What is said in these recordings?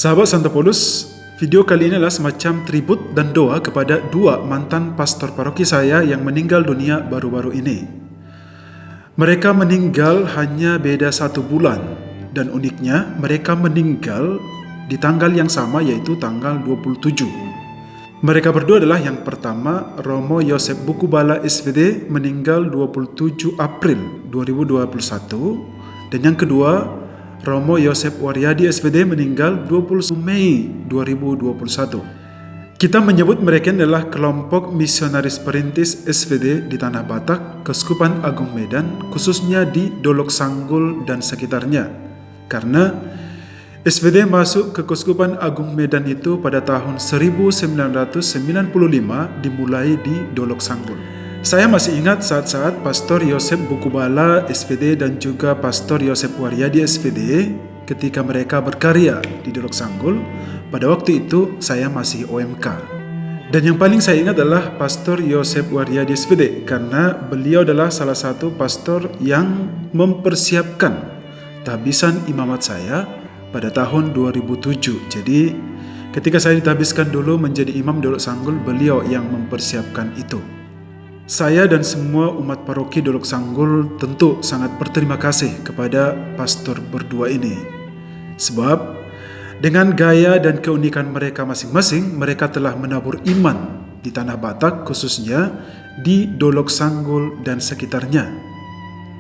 Sahabat Santo Paulus, video kali ini adalah semacam tribut dan doa kepada dua mantan pastor paroki saya yang meninggal dunia baru-baru ini. Mereka meninggal hanya beda 1 bulan, dan uniknya mereka meninggal di tanggal yang sama, yaitu tanggal 27. Mereka berdua adalah yang pertama, Romo Yosep Bukubala SVD meninggal 27 April 2021, dan yang kedua, Romo Yosep Waryadi SVD meninggal 20 Mei 2021. Kita menyebut mereka adalah kelompok misionaris perintis SVD di Tanah Batak, Keuskupan Agung Medan, khususnya di Dolok Sanggul dan sekitarnya. Karena SVD masuk ke Keuskupan Agung Medan itu pada tahun 1995 dimulai di Dolok Sanggul. Saya masih ingat saat-saat Pastor Yosep Bukubala SVD dan juga Pastor Yosep Waryadi SVD ketika mereka berkarya di Dolok Sanggul. Pada waktu itu saya masih OMK. Dan yang paling saya ingat adalah Pastor Yosep Waryadi SVD karena beliau adalah salah satu pastor yang mempersiapkan tahbisan imamat saya pada tahun 2007. Jadi ketika saya ditahbiskan dulu menjadi imam Dolok Sanggul, beliau yang mempersiapkan itu. Saya dan semua umat paroki Dolok Sanggul tentu sangat berterima kasih kepada pastor berdua ini. Sebab dengan gaya dan keunikan mereka masing-masing, mereka telah menabur iman di Tanah Batak, khususnya di Dolok Sanggul dan sekitarnya.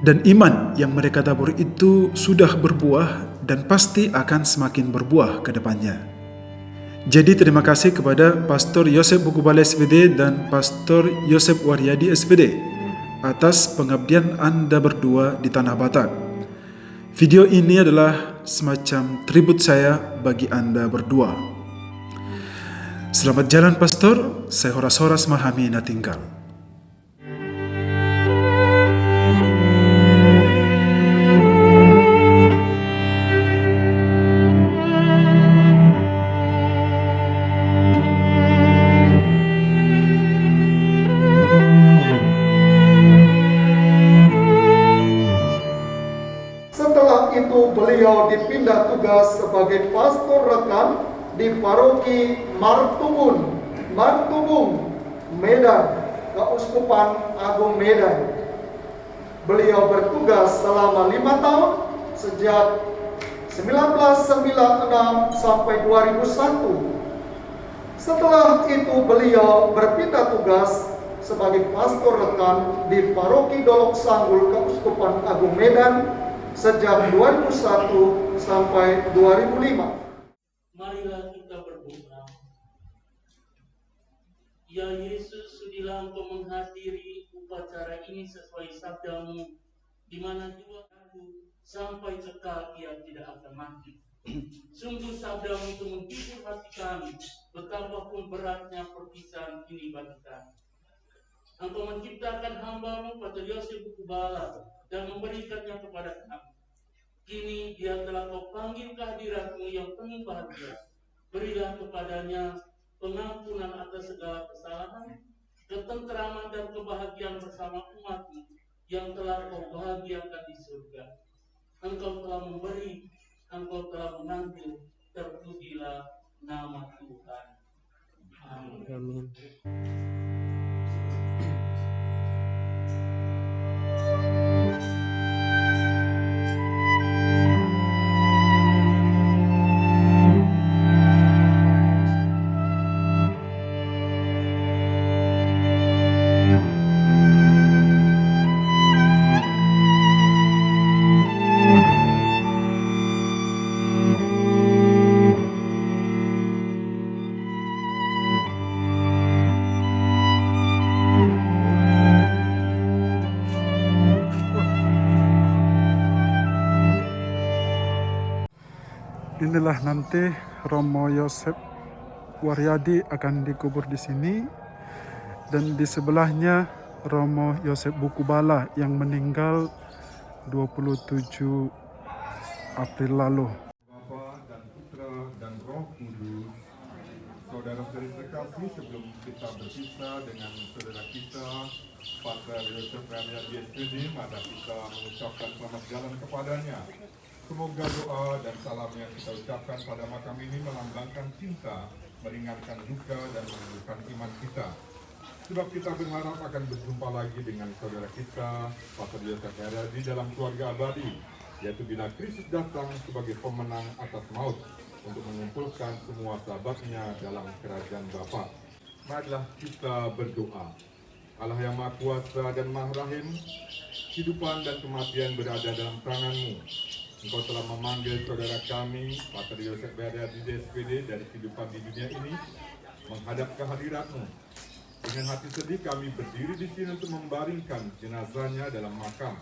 Dan iman yang mereka tabur itu sudah berbuah dan pasti akan semakin berbuah ke depannya. Jadi terima kasih kepada Pastor Yosep Bukubala SVD dan Pastor Yosep Waryadi SVD atas pengabdian Anda berdua di Tanah Batak. Video ini adalah semacam tribut saya bagi Anda berdua. Selamat jalan Pastor, saya horas-horas mahami na tinggal. Beliau dipindah tugas sebagai pastor rekan di paroki Martubung, Medan, Keuskupan Agung Medan. Beliau bertugas selama 5 tahun sejak 1996 sampai 2001. Setelah itu beliau berpindah tugas sebagai pastor rekan di paroki Dolok Sanggul, Keuskupan Agung Medan sejak 2001 sampai 2005. Marilah kita berdoa. Ya Yesus, sudilah Engkau menghadiri upacara ini sesuai sabdamu, di mana dua aku sampai kekal ia tidak akan mati. Sungguh sabdamu itu menghibur hati kami, betapapun beratnya perpisahan ini bagi kami. Engkau menciptakan hamba-Mu Pastor Yosep Bukubala dan memberikannya kepada kami. Kini dia telah Kau panggil kehadirat-Mu yang penuh bahagia. Berilah kepadanya pengampunan atas segala kesalahan, ketenteraman dan kebahagiaan bersama umat-Mu yang telah Kau bahagiakan di surga. Engkau telah memberi, Engkau telah mengambil, terpujilah nama Tuhan. Amin. Amin. Inilah nanti Romo Yosep Waryadi akan dikubur di sini, dan di sebelahnya Romo Yosep Bukubala yang meninggal 27 April lalu. Bapa dan Putra dan Roh Kudus. Saudara-saudari terkasih, sebelum kita berpisah dengan saudara kita Pastor Yosep Waryadi SVD, maka kita mengucapkan selamat jalan kepadanya. Semoga doa dan salam yang kita ucapkan pada makam ini melambangkan cinta, meringankan duka, dan menumbuhkan iman kita. Sebab kita berharap akan berjumpa lagi dengan saudara kita, Pastor Yosef Beria, di dalam keluarga abadi, yaitu bila Kristus datang sebagai pemenang atas maut untuk mengumpulkan semua sahabatnya dalam kerajaan Bapa. Marilah kita berdoa. Allah yang Maha Kuasa dan Maha Rahim, kehidupan dan kematian berada dalam tangan-Mu. Engkau telah memanggil saudara kami, Pastor Yosef Beria di DSPD, dari kehidupan di dunia ini menghadap kehadirat-Mu. Dengan hati sedih kami berdiri di sini untuk membaringkan jenazahnya dalam makam.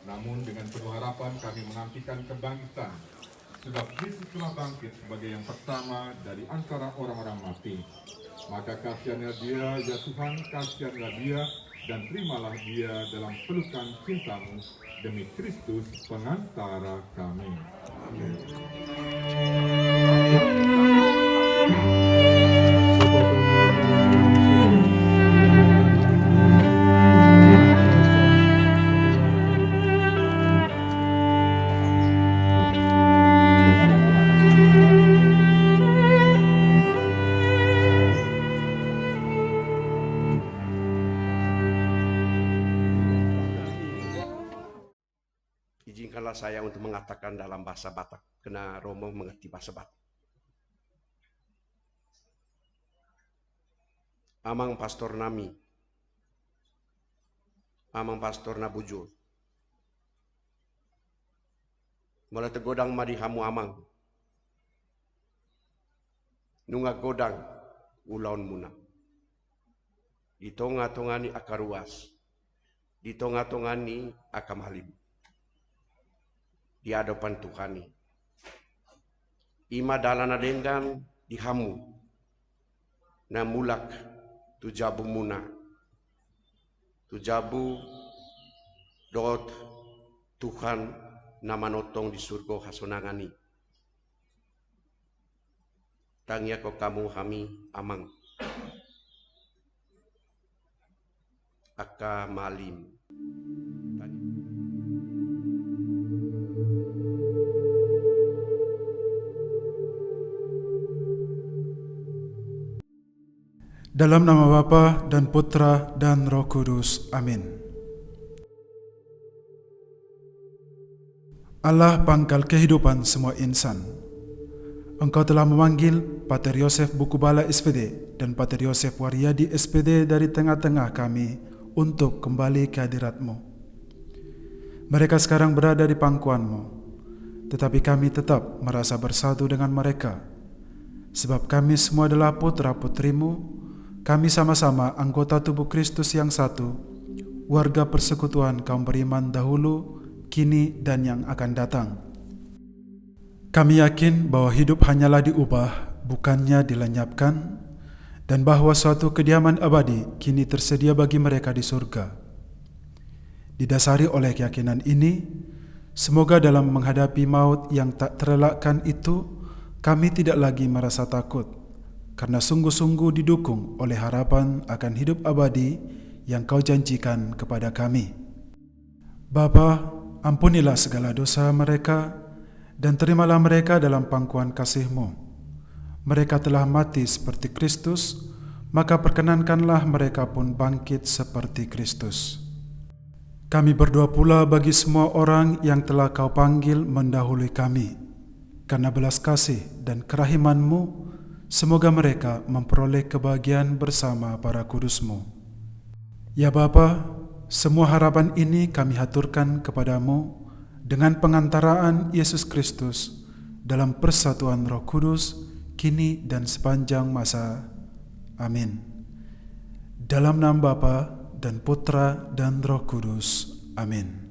Namun dengan penuh harapan kami menantikan kebangkitan. Sebab Kristus telah bangkit sebagai yang pertama dari antara orang-orang mati. Maka kasihanlah dia, ya Tuhan, kasihanlah dia, dan terimalah dia dalam pelukan cinta-Mu demi Kristus pengantara kami. Amin. Izinkanlah saya untuk mengatakan dalam bahasa Batak, karena Romo mengerti bahasa Batak. Amang pastor nami, amang pastor na bujur. Mula tegodang madi hamu amang. Nunga godang ulaun muna. Ditonga-tongani akaruas. Ditonga-tongani akamalim. Di hadapan Tuhani. Ima dalana denggan dihamu. Na mulak tujabu muna. Tujabu dot Tuhan nama notong di surga hasonangani. Tangya ko kamu hami amang. Aka malim. Dalam nama Bapa dan Putra dan Roh Kudus. Amin. Allah pangkal kehidupan semua insan. Engkau telah memanggil Pater Yosef Bukubala SPD dan Pater Yosef Waryadi SPD dari tengah-tengah kami untuk kembali ke hadirat-Mu. Mereka sekarang berada di pangkuan-Mu, tetapi kami tetap merasa bersatu dengan mereka, sebab kami semua adalah putra-putri-Mu. Kami sama-sama anggota tubuh Kristus yang satu, warga persekutuan kaum beriman dahulu, kini, dan yang akan datang. Kami yakin bahwa hidup hanyalah diubah, bukannya dilenyapkan, dan bahwa suatu kediaman abadi kini tersedia bagi mereka di surga. Didasari oleh keyakinan ini, semoga dalam menghadapi maut yang tak terelakkan itu, kami tidak lagi merasa takut, karena sungguh-sungguh didukung oleh harapan akan hidup abadi yang Kau janjikan kepada kami. Bapa, ampunilah segala dosa mereka dan terimalah mereka dalam pangkuan kasih-Mu. Mereka telah mati seperti Kristus, maka perkenankanlah mereka pun bangkit seperti Kristus. Kami berdoa pula bagi semua orang yang telah Kau panggil mendahului kami. Karena belas kasih dan kerahiman-Mu, semoga mereka memperoleh kebahagiaan bersama para kudus-Mu. Ya Bapa, semua harapan ini kami haturkan kepadamu dengan pengantaraan Yesus Kristus dalam persatuan Roh Kudus, kini dan sepanjang masa. Amin. Dalam nama Bapa dan Putra dan Roh Kudus. Amin.